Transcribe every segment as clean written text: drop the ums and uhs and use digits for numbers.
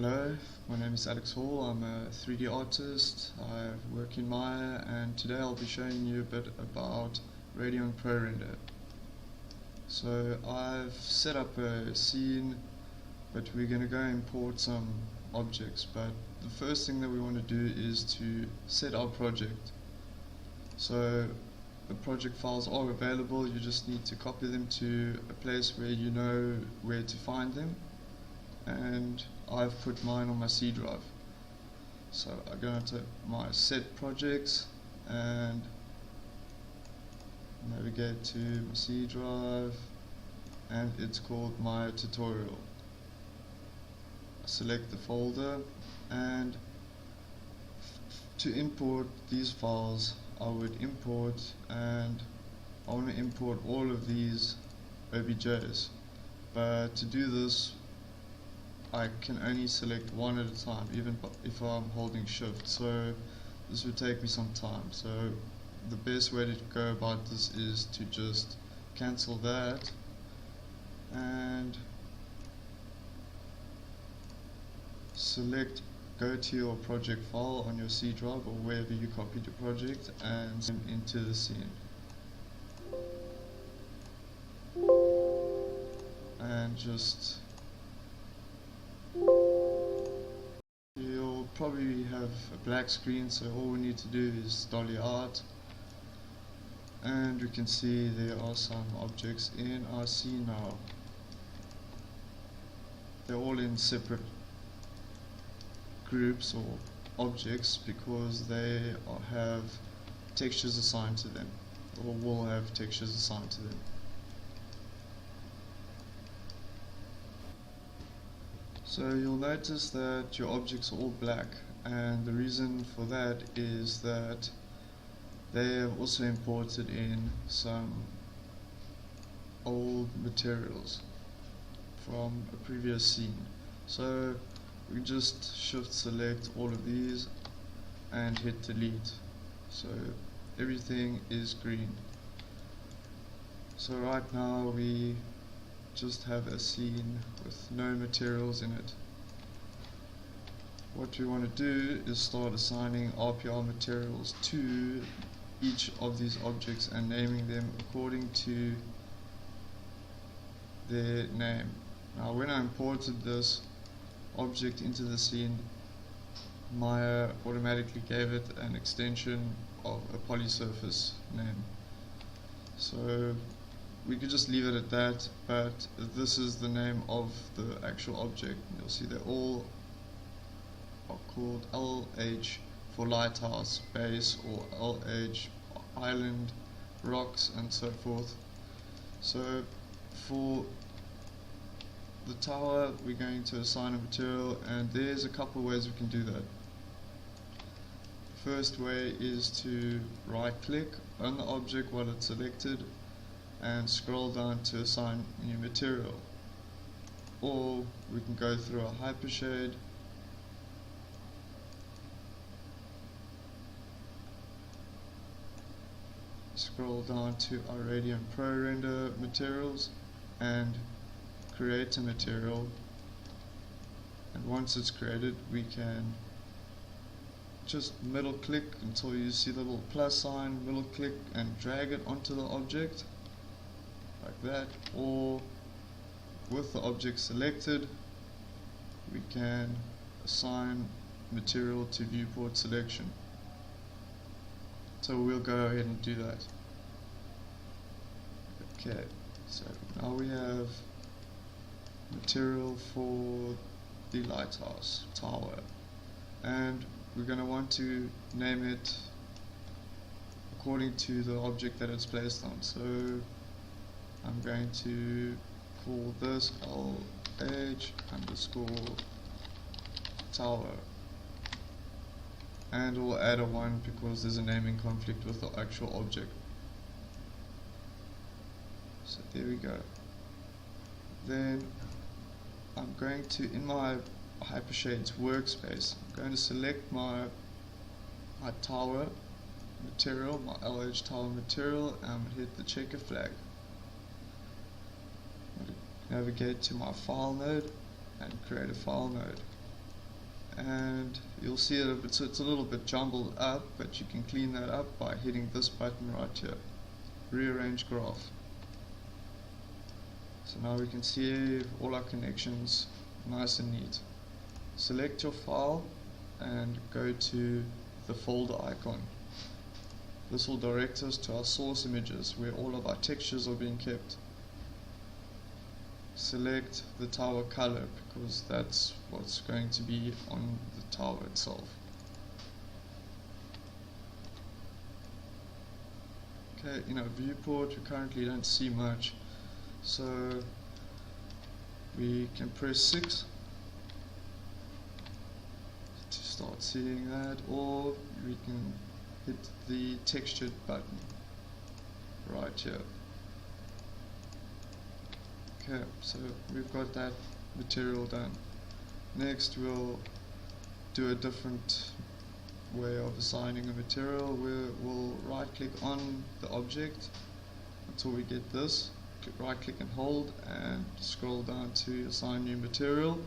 Hello, my name is Alex Hall. I'm a 3D artist. I work in Maya, and today I'll be showing you a bit about Radeon ProRender. So I've set up a scene, but we're going to go import some objects. But the first thing that we want to do is to set our project. So the project files are available. You just need to copy them to a place where you know where to find them. And I've put mine on my C drive. So I go into my set projects and navigate to my C drive, and it's called my tutorial. I select the folder, and to import these files I would import, and I want to import all of these OBJs, but to do this I can only select one at a time, even if I'm holding shift, so this would take me some time. So the best way to go about this is to just cancel that and select go to your project file on your C drive or wherever you copied your project and send into the scene. And just you'll probably have a black screen, so all we need to do is dolly out, and we can see there are some objects in our scene now. They're all in separate groups or objects because they have textures assigned to them, or will have textures assigned to them. So you'll notice that your objects are all black, and the reason for that is that they have also imported in some old materials from a previous scene. So we just shift select all of these and hit delete, so everything is green. So right now we just have a scene with no materials in it. What we want to do is start assigning RPR materials to each of these objects and naming them according to their name. Now when I imported this object into the scene, Maya automatically gave it an extension of a polysurface name. So we could just leave it at that, but this is the name of the actual object. You'll see they all are called LH for lighthouse, base, or LH island, rocks, and so forth. So for the tower we're going to assign a material, and there's a couple ways we can do that. First way is to right click on the object while it's selected and scroll down to assign new material, or we can go through a hypershade scroll down to our Radeon ProRender materials and create a material, and once it's created we can just middle click until you see the little plus sign, middle click and drag it onto the object like that, or with the object selected we can assign material to viewport selection. So we'll go ahead and do that. Okay, so now we have material for the lighthouse tower, and we're going to want to name it according to the object that it's placed on. So I'm going to call this LH underscore tower, and we'll add a 1 because there's a naming conflict with the actual object. So there we go. Then I'm going to, in my hypershades workspace, I'm going to select my tower material, my LH tower material, and hit the checker flag. Navigate to my file node and create a file node. and you'll see it's a little bit jumbled up, but you can clean that up by hitting this button right here, rearrange graph. So now we can see all our connections nice and neat. Select your file and go to the folder icon. This will direct us to our source images where all of our textures are being kept. Select the tower color because that's what's going to be on the tower itself. Okay, in our viewport we currently don't see much, so we can press 6 to start seeing that, or we can hit the textured button right here. Okay, so we've got that material done. Next we'll do a different way of assigning a material. We'll right click on the object until we get this. Right click and hold and scroll down to assign new material.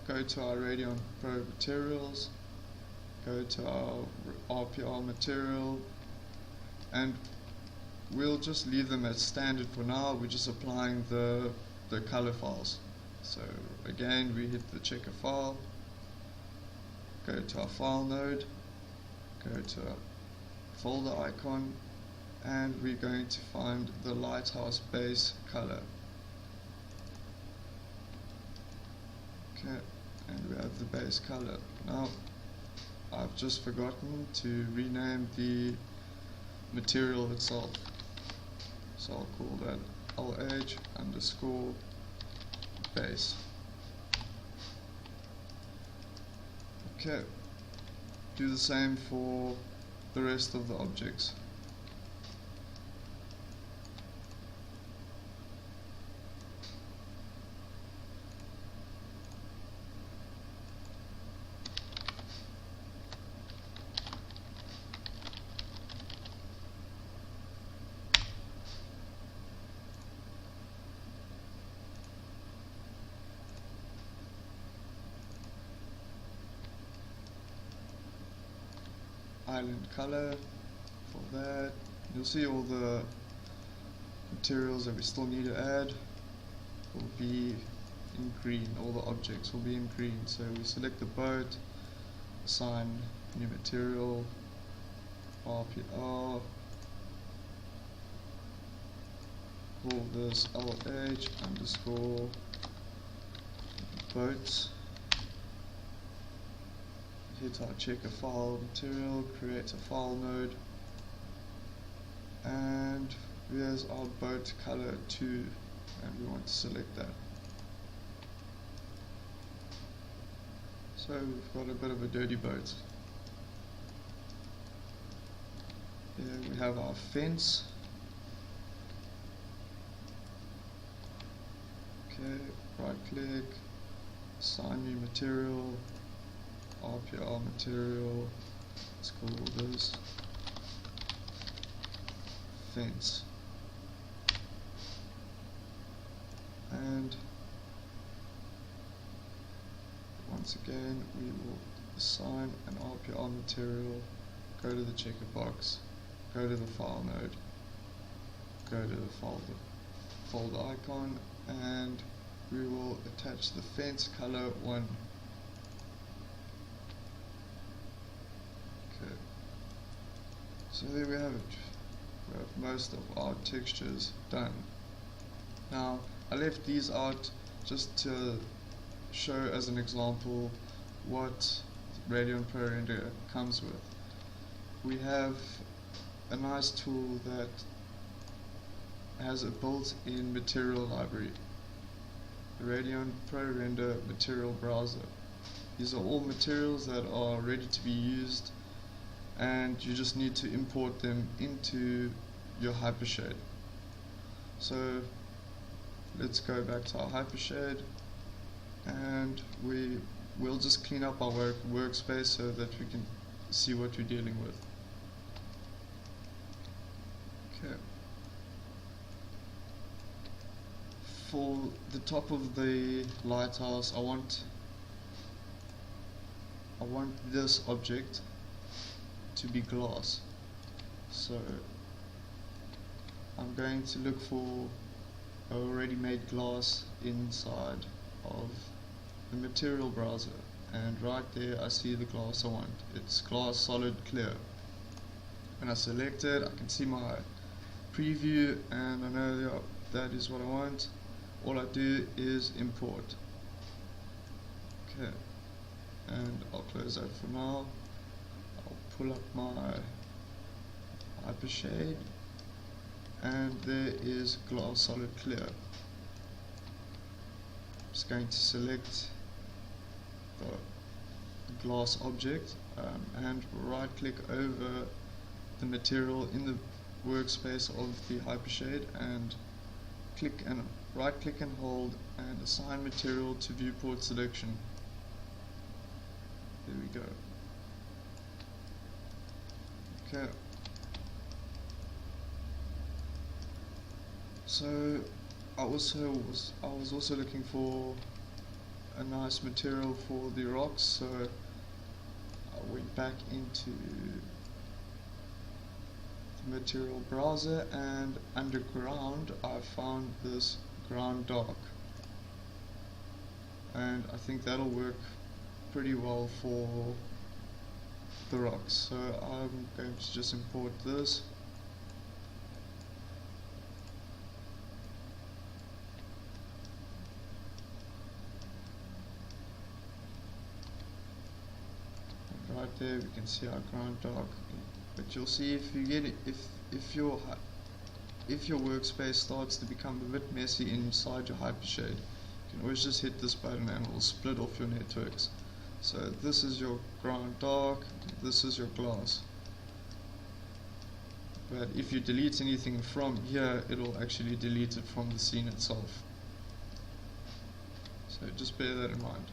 Go to our Radeon Pro materials, go to our RPR material, and we'll just leave them as standard for now. We're just applying the color files. So again, we hit the checker file, go to our file node, go to our folder icon, and we're going to find the lighthouse base color. Okay, and we have the base color. Now I've just forgotten to rename the material itself, so I'll call that LH_base. Okay, do the same for the rest of the objects. Island color for that. You'll see all the materials that we still need to add will be in green. All the objects will be in green. So we select the boat, assign new material, RPR, call this LH_boats. Hit our checker file material, create a file node, and here's our boat color 2, and we want to select that. So we've got a bit of a dirty boat. Here we have our fence. Okay, right click, assign new material, RPR material, let's call this fence, and once again we will assign an RPR material, go to the checker box, go to the file node, go to the folder icon, and we will attach the fence color 1. So there we have it. We have most of our textures done. Now I left these out just to show as an example what Radeon ProRender comes with. We have a nice tool that has a built-in material library, the Radeon ProRender Material Browser. These are all materials that are ready to be used, and you just need to import them into your Hypershade. So let's go back to our Hypershade, and we'll just clean up our workspace so that we can see what we're dealing with. Okay. for the top of the lighthouse, I want this object to be glass. So I'm going to look for already made glass inside of the material browser, and right there I see the glass I want. It's glass solid clear. When I select it, I can see my preview and I know, yeah, that is what I want. All I do is import. Okay, and I'll close that for now. I'll pull up my hypershade, and there is glass solid clear. I'm just going to select the glass object and right click over the material in the workspace of the hypershade and right click and hold and assign material to viewport selection. There we go. Okay. So I was also looking for a nice material for the rocks, so I went back into the material browser, and under ground I found this ground dark, and I think that'll work pretty well for the rocks. So I'm going to just import this. Right there we can see our ground dark, but you'll see if you get it, if your workspace starts to become a bit messy inside your hypershade, you can always just hit this button and it will split off your networks. So this is your ground dark, this is your glass. But if you delete anything from here, it'll actually delete it from the scene itself. So just bear that in mind.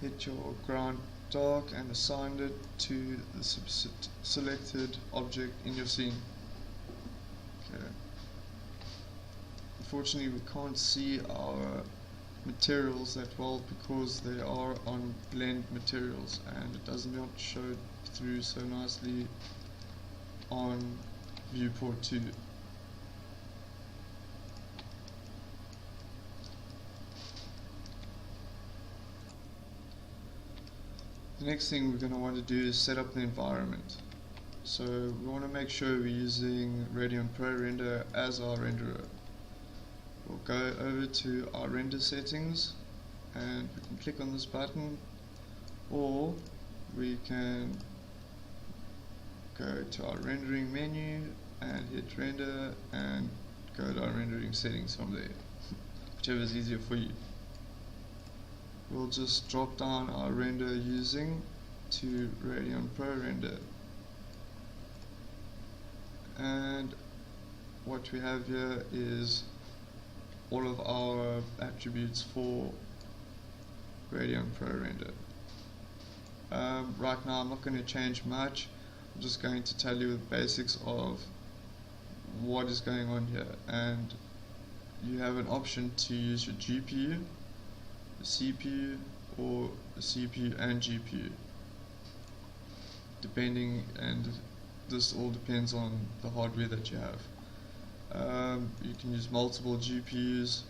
Hit your ground dark and assign it to the selected object in your scene. Okay. Unfortunately we can't see our materials that well because they are on blend materials and it does not show through so nicely on viewport 2. The next thing we're going to want to do is set up the environment. So we want to make sure we're using Radeon ProRender as our renderer. We'll go over to our render settings and we can click on this button, or we can go to our rendering menu and hit render and go to our rendering settings from there, whichever is easier for you. We'll just drop down our render using to Radeon ProRender, and what we have here is all of our attributes for Radeon ProRender. Right now I'm not going to change much. I'm just going to tell you the basics of what is going on here, and you have an option to use your GPU, the CPU, or the CPU and GPU, depending, and this all depends on the hardware that you have. You can use multiple GPUs.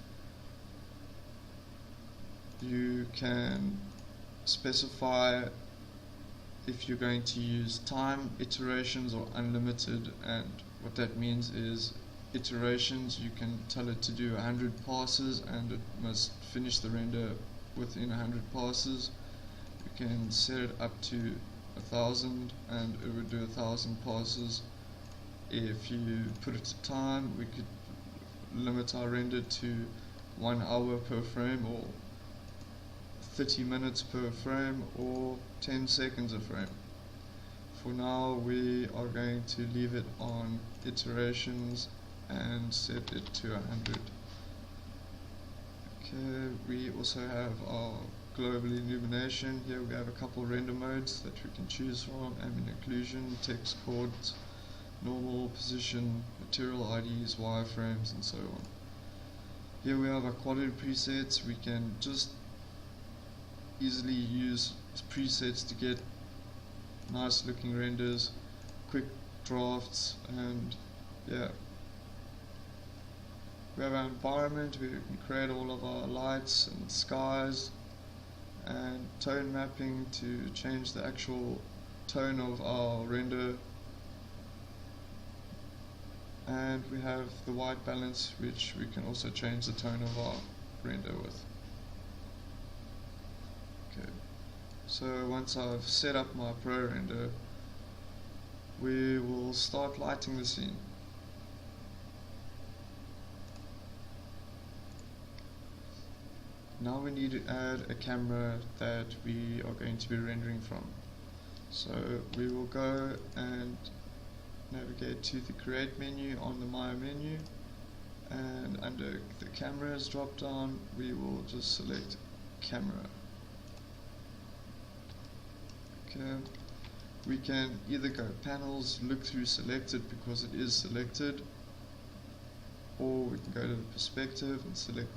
You can specify if you're going to use time, iterations, or unlimited, and what that means is iterations, you can tell it to do 100 passes and it must finish the render within 100 passes. You can set it up to 1,000 and it would do 1,000 passes. If you put it to time, we could limit our render to 1 hour per frame, or 30 minutes per frame, or 10 seconds a frame. For now we are going to leave it on iterations and set it to 100. Okay, we also have our global illumination. Here we have a couple render modes that we can choose from: ambient occlusion, text chords, normal position, material IDs, wireframes, and so on. Here we have our quality presets. We can just easily use presets to get nice looking renders, quick drafts, and yeah. We have our environment where we can create all of our lights and skies, and tone mapping to change the actual tone of our render. And we have the white balance, which we can also change the tone of our render with. Okay, so once I've set up my ProRender, we will start lighting the scene. Now we need to add a camera that we are going to be rendering from. So we will go and navigate to the Create menu on the My menu, and under the Cameras drop down we will just select Camera. Okay, we can either go Panels, Look Through Selected because it is selected, or we can go to the Perspective and select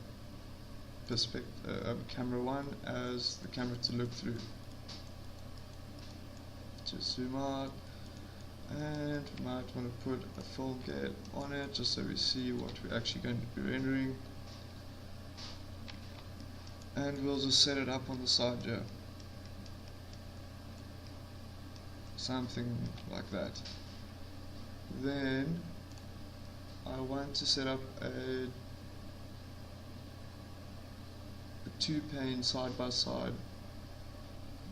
Camera 1 as the camera to look through. Just zoom out, and we might want to put a film gate on it just so we see what we're actually going to be rendering, and we'll just set it up on the side here, something like that. Then I want to set up a 2-pane side-by-side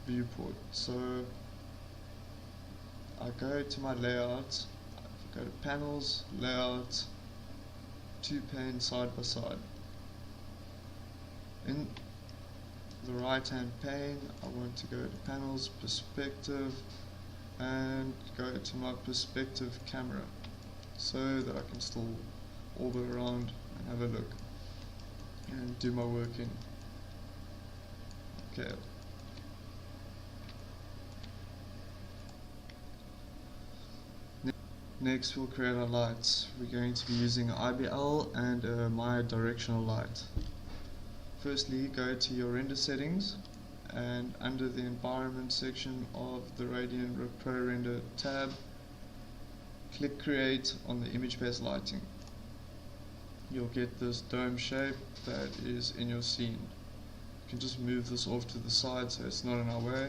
viewport. So I go to my layout, I go to Panels, Layout, 2-pane side-by-side. In the right hand pane I want to go to Panels, Perspective, and go to my Perspective camera so that I can still orbit around and have a look and do my work in. Okay. Next we'll create our lights. We're going to be using an IBL and a Maya directional light. Firstly, go to your render settings, and under the environment section of the Radeon ProRender tab, click Create on the image based lighting. You'll get this dome shape that is in your scene. You can just move this off to the side so it's not in our way,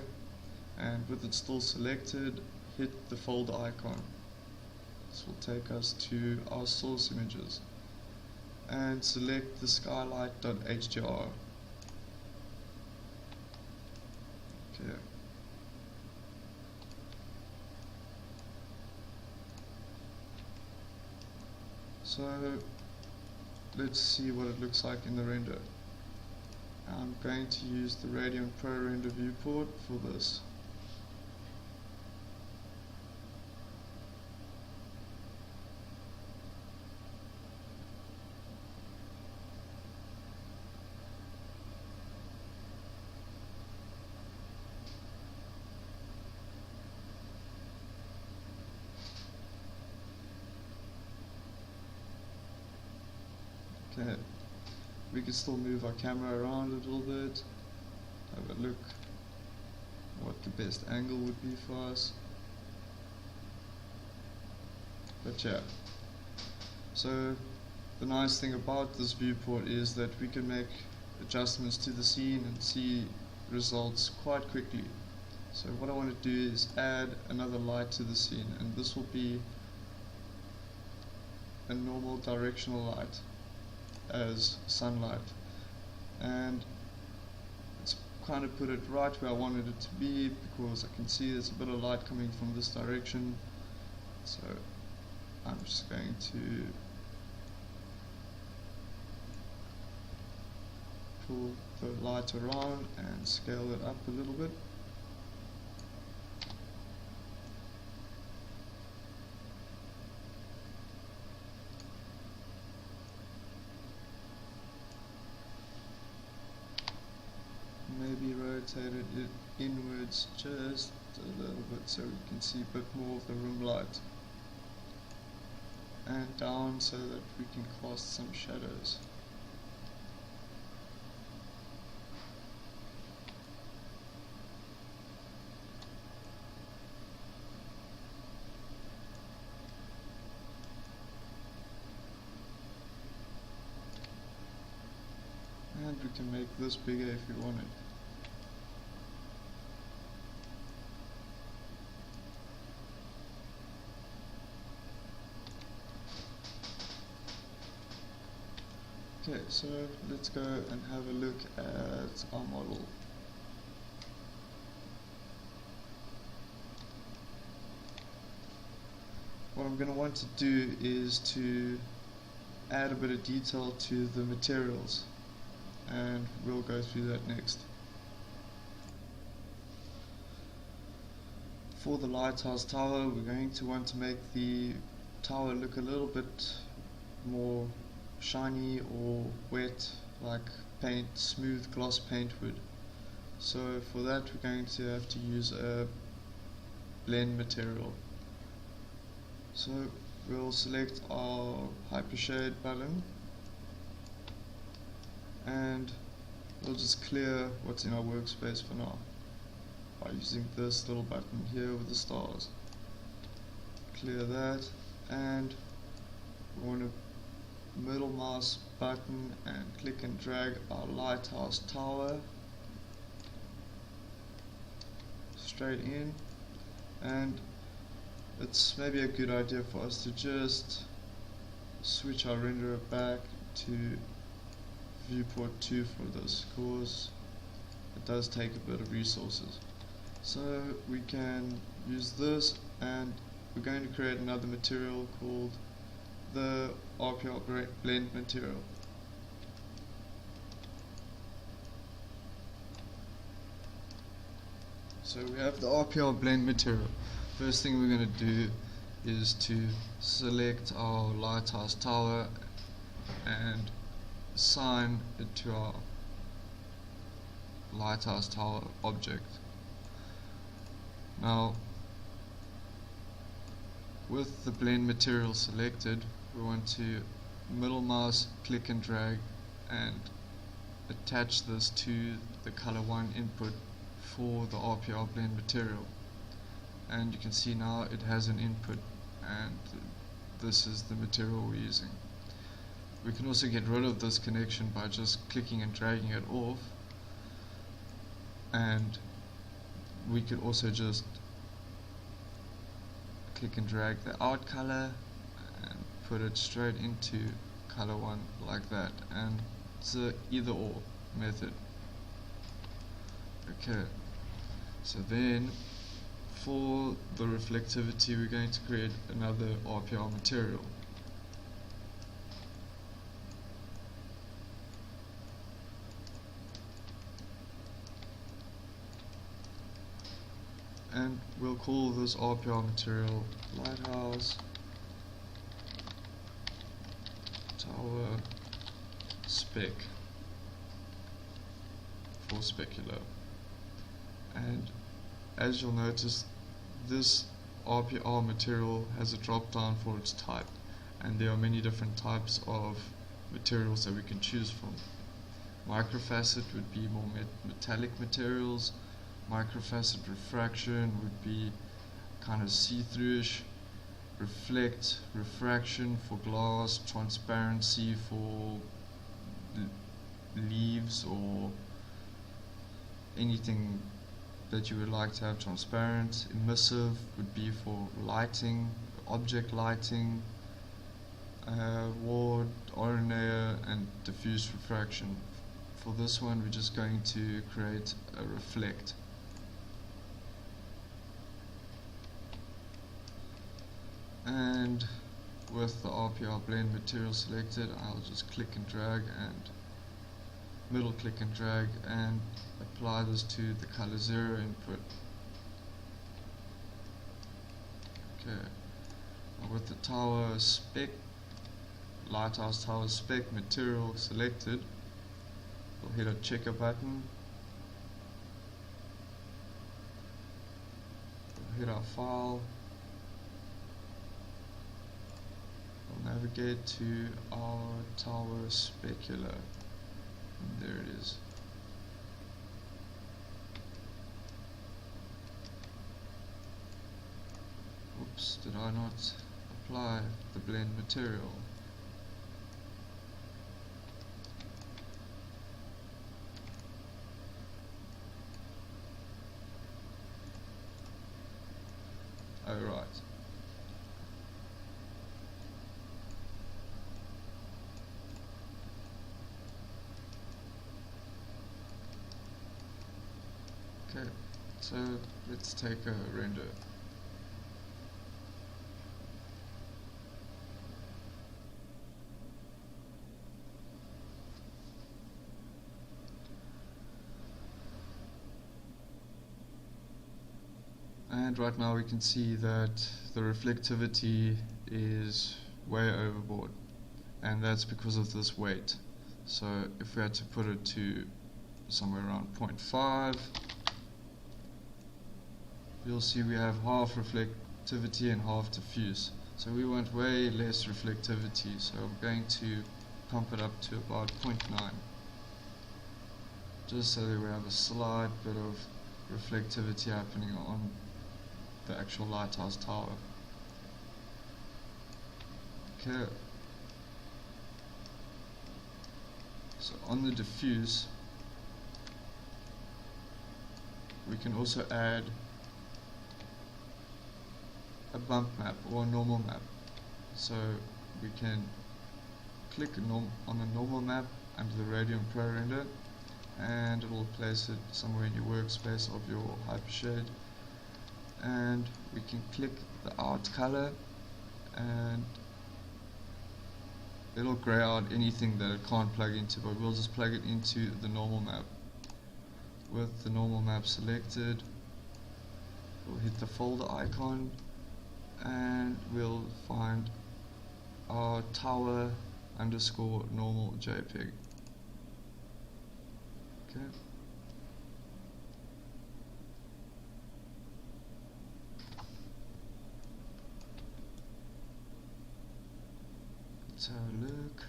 and with it still selected, hit the folder icon. This will take us to our source images, and select the skylight.hdr. Okay. So let's see what it looks like in the render. I'm going to use the Radeon ProRender Viewport for this. Okay, we can still move our camera around a little bit, have a look what the best angle would be for us. But yeah, so the nice thing about this viewport is that we can make adjustments to the scene and see results quite quickly. So what I want to do is add another light to the scene, and this will be a normal directional light as sunlight, and it's kind of put it right where I wanted it to be because I can see there's a bit of light coming from this direction. So I'm just going to pull the light around and scale it up a little bit. Maybe rotate it inwards just a little bit so we can see a bit more of the room light. and down so that we can cast some shadows. And we can make this bigger if we want it. Okay, so let's go and have a look at our model. What I'm going to want to do is to add a bit of detail to the materials, and we'll go through that next. For the lighthouse tower, we're going to want to make the tower look a little bit more shiny or wet, like paint, smooth gloss paint would. So for that we're going to have to use a blend material. So we'll select our hypershade button and we'll just clear what's in our workspace for now by using this little button here with the stars. Clear that, and we want to middle mouse button and click and drag our lighthouse tower straight in, and it's maybe a good idea for us to just switch our renderer back to viewport 2 for this, because it does take a bit of resources. So we can use this, and we're going to create another material called the RPR blend material. So we have the RPR blend material. First thing we're going to do is to select our lighthouse tower and assign it to our lighthouse tower object. Now, with the blend material selected, we want to middle mouse, click and drag, and attach this to the color 1 input for the RPR blend material. And you can see now it has an input, and this is the material we're using. We can also get rid of this connection by just clicking and dragging it off, and we could also just click and drag the out color and put it straight into color 1 like that, and it's a either or method. Okay, so then for the reflectivity we're going to create another RPR material. And we'll call this RPR material lighthouse tower spec for specular. And as you'll notice, this RPR material has a drop down for its type, and there are many different types of materials that we can choose from. Microfacet would be more metallic materials. Microfacet refraction would be kind of see-throughish. Reflect, refraction for glass, transparency for leaves or anything that you would like to have transparent. Emissive would be for lighting, object lighting. Ward, RNA, and diffuse refraction. For this one we're just going to create a reflect. And with the RPR blend material selected, I'll just click and drag and middle click and drag and apply this to the color 0 input. Okay, now with the tower spec, lighthouse tower spec material selected, we'll hit a checker button, we'll hit our file, We'll navigate to our tower specular, and there it is. Oops, did I not apply the blend material? Oh, right. Okay, so let's take a render. And right now we can see that the reflectivity is way overboard, and that's because of this weight. So if we had to put it to somewhere around 0.5, you'll see we have half reflectivity and half diffuse. So we want way less reflectivity, so I'm going to pump it up to about 0.9, just so that we have a slight bit of reflectivity happening on the actual lighthouse tower. Okay, so on the diffuse we can also add a bump map or a normal map. So we can click on the normal map under the Radeon ProRender, and it will place it somewhere in your workspace of your hypershade. And we can click the out color, and it'll grey out anything that it can't plug into, but we'll just plug it into the normal map. With the normal map selected, we'll hit the folder icon and we'll find our tower underscore normal JPEG. Okay. Let's have a look.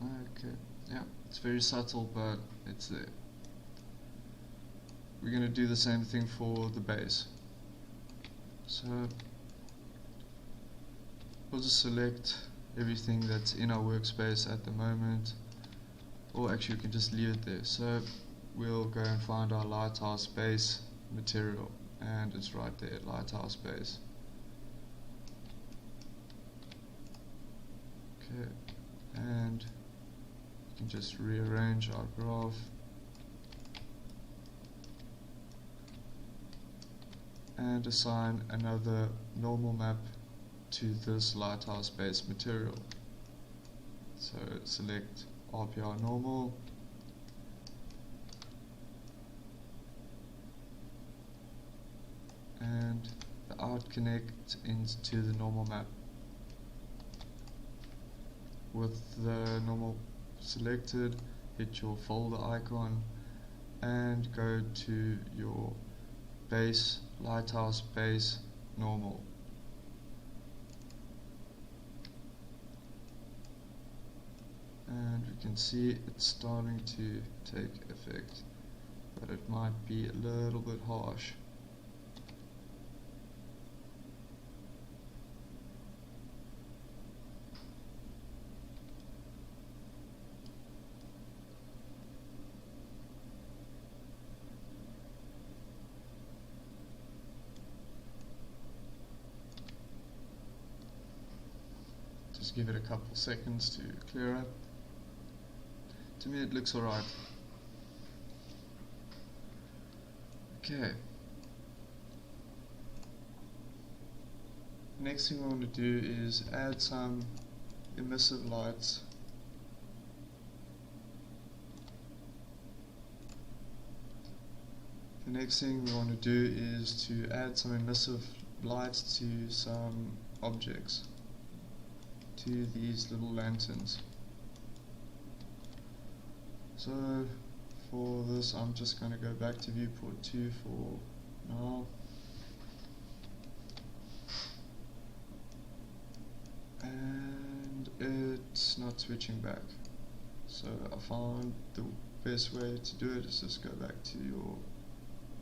Okay, yeah, it's very subtle, but it's there. We're going to do the same thing for the base. So we'll just select everything that's in our workspace at the moment, or actually we can just leave it there. So we'll go and find our lighthouse base material, and it's right there, lighthouse base. Okay, and you can just rearrange our graph and assign another normal map to this lighthouse base material. So select RPR normal, and the out connect into the normal map. With the normal selected, hit your folder icon and go to your base, lighthouse base normal. And we can see it's starting to take effect, but it might be a little bit harsh. Just give it a couple seconds to clear up. To me it looks alright. Okay. Next thing I want to do is add some emissive lights. The next thing we want to do is to add some emissive lights to some objects, to these little lanterns. So for this I'm just going to go back to viewport 2 for now. And it's not switching back. So I found the best way to do it is just go back to your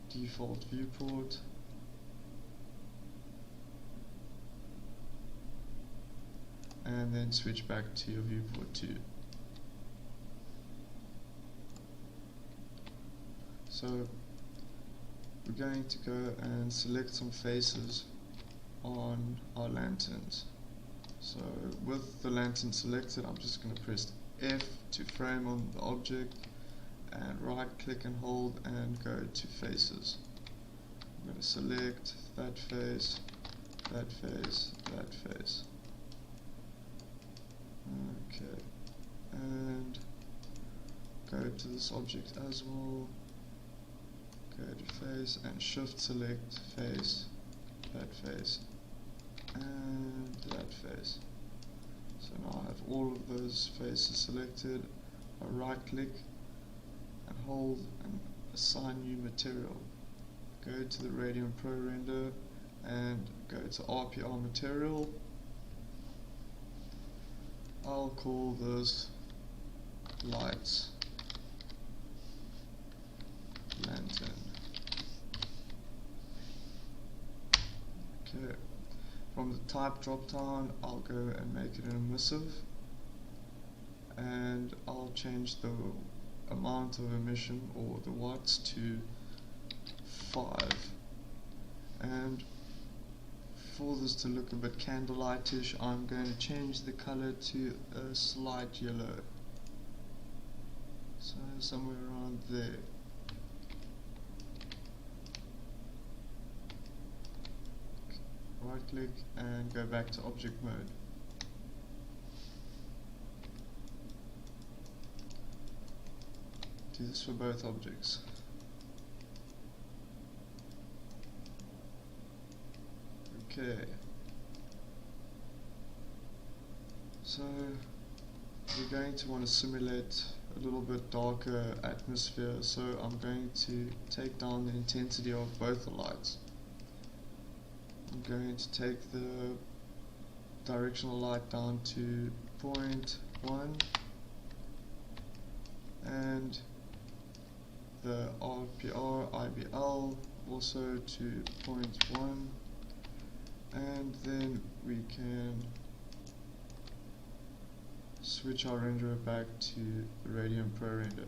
default viewport. And then switch back to your viewport 2. So we're going to go and select some faces on our lanterns. So with the lantern selected, I'm just going to press F to frame on the object and right click and hold and go to faces. I'm going to select that face, that face, that face. Okay, and go to this object as well, go to face and shift select face, that face, and that face. So now I have all of those faces selected. I right click and hold and assign new material. Go to the Radeon ProRender and go to RPR material. I'll call this lights lantern. Okay. From the type drop down, I'll go and make it an emissive, and I'll change the amount of emission or the watts to 5. And for this to look a bit candlelightish, I'm going to change the color to a slight yellow, so somewhere around there. Right click and go back to object mode. Do this for both objects. Okay, so we're going to want to simulate a little bit darker atmosphere, so I'm going to take down the intensity of both the lights. I'm going to take the directional light down to 0.1 and the RPR IBL also to 0.1, and then we can switch our renderer back to the Radeon ProRender.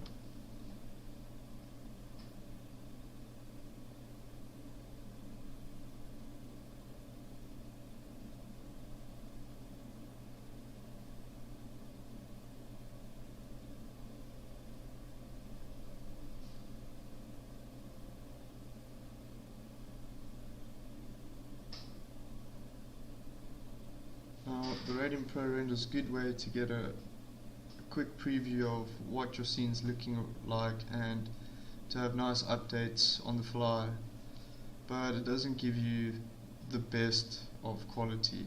Now, the Radeon ProRender is a good way to get a quick preview of what your scene's looking like and to have nice updates on the fly, but it doesn't give you the best of quality.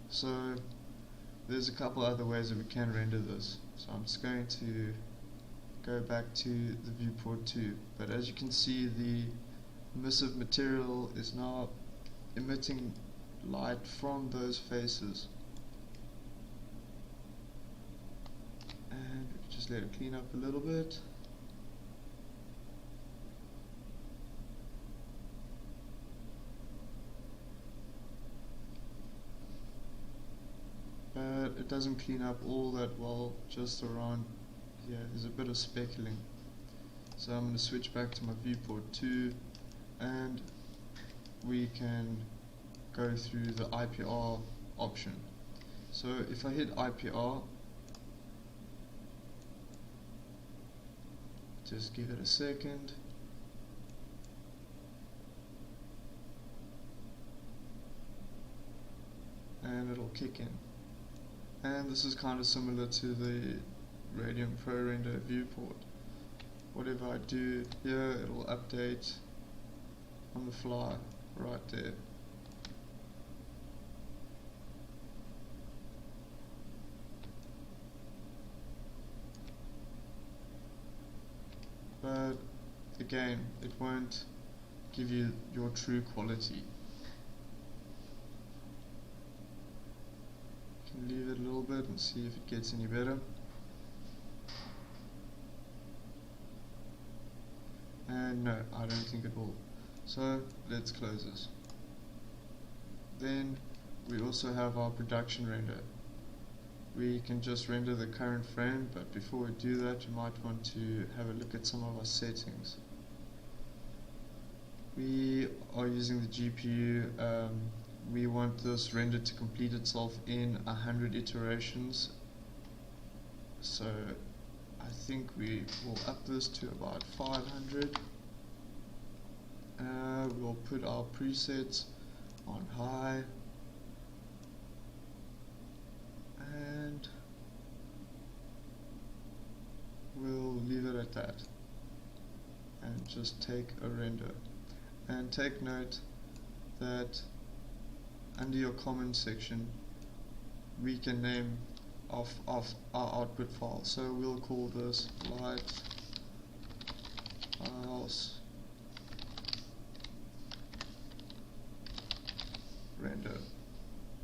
So there's a couple other ways that we can render this. So I'm just going to go back to the viewport 2, but as you can see, the emissive material is now emitting light from those faces, and we can just let it clean up a little bit. But it doesn't clean up all that well. Just around here there's a bit of speckling, so I'm going to switch back to my viewport 2 and we can go through the IPR option. So if I hit IPR, just give it a second, and it'll kick in. And this is kind of similar to the Radeon ProRender Viewport. Whatever I do here, it'll update on the fly right there. again, it won't give you your true quality. You can leave it a little bit and see if it gets any better. And no, I don't think it will. So let's close this. Then we also have our production render. We can just render the current frame, but before we do that, you might want to have a look at some of our settings. We are using the GPU. We want this render to complete itself in 100 iterations. So I think we will up this to about 500. We'll put our presets on high, and we'll leave it at that and just take a render. And take note that under your comments section we can name our output file, so we'll call this lighthouse render.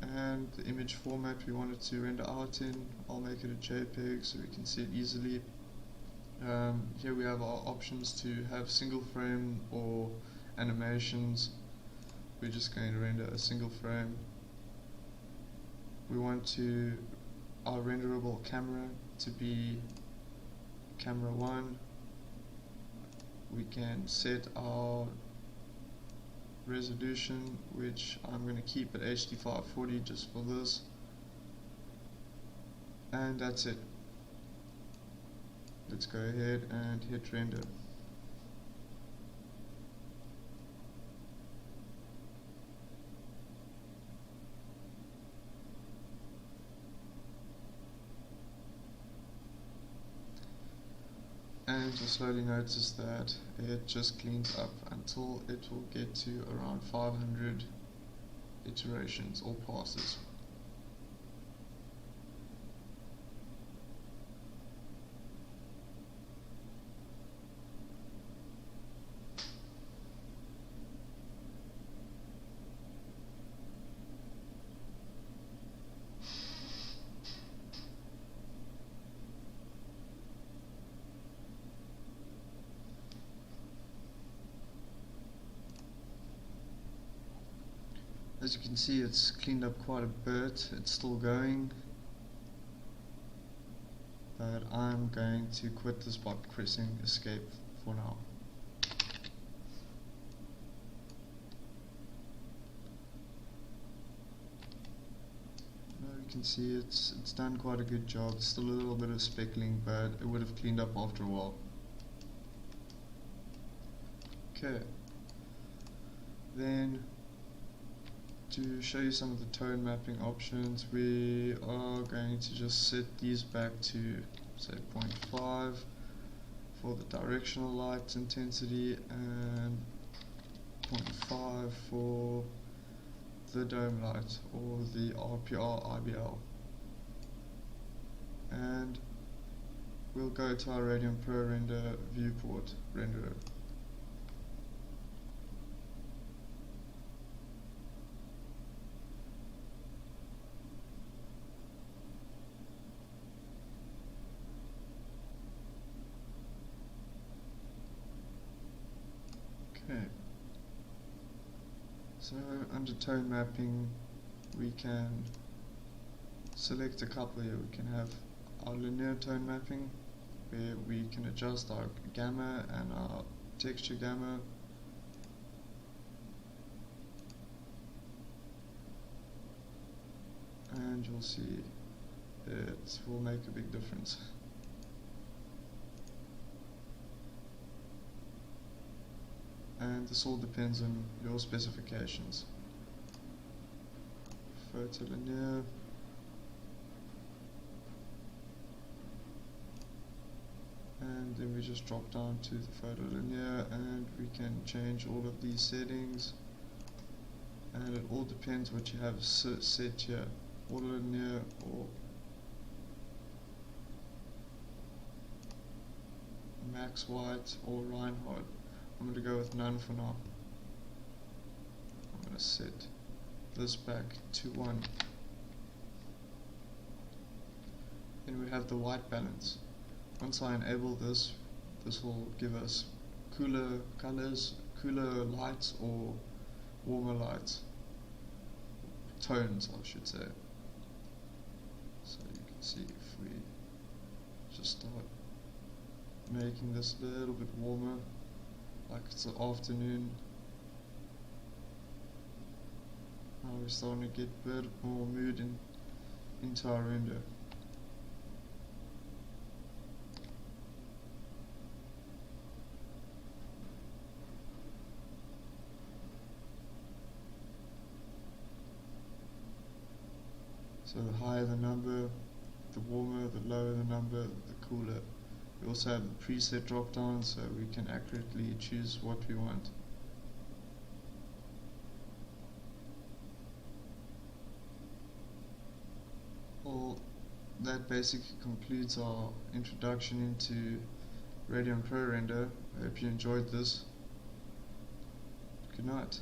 And the image format we want it to render out in, I'll make it a JPEG so we can see it easily. Here we have our options to have single frame or animations. We're just going to render a single frame. We want our renderable camera to be camera 1. We can set our resolution, which I'm going to keep at HD 540 just for this, and that's it. Let's go ahead and hit render. And you'll slowly notice that it just cleans up until it will get to around 500 iterations or passes. As you can see, it's cleaned up quite a bit. It's still going, but I'm going to quit this by pressing escape for now. You can see it's done quite a good job. It's still a little bit of speckling, but it would have cleaned up after a while. Okay, then to show you some of the tone mapping options, we are going to just set these back to say 0.5 for the directional light intensity and 0.5 for the dome light or the RPR IBL. And we'll go to our Radeon ProRender Viewport renderer. Okay, so under tone mapping we can select a couple here. We can have our linear tone mapping where we can adjust our gamma and our texture gamma. And you'll see it will make a big difference. And this all depends on your specifications. Photo linear. And then we just drop down to the photo linear and we can change all of these settings. And it all depends what you have set here. Auto linear or max white or Reinhardt. I'm going to go with none for now. I'm going to set this back to 1. Then we have the white balance. Once I enable this, this will give us cooler colors, cooler lights, or warmer lights. Tones, I should say. So you can see if we just start making this a little bit warmer, like it's the afternoon. Now we're starting to get a bit more mood into our render. So the higher the number, the warmer, the lower the number, the cooler. We also have the preset drop down, so we can accurately choose what we want. Well, that basically concludes our introduction into Radeon ProRender. I hope you enjoyed this. Good night.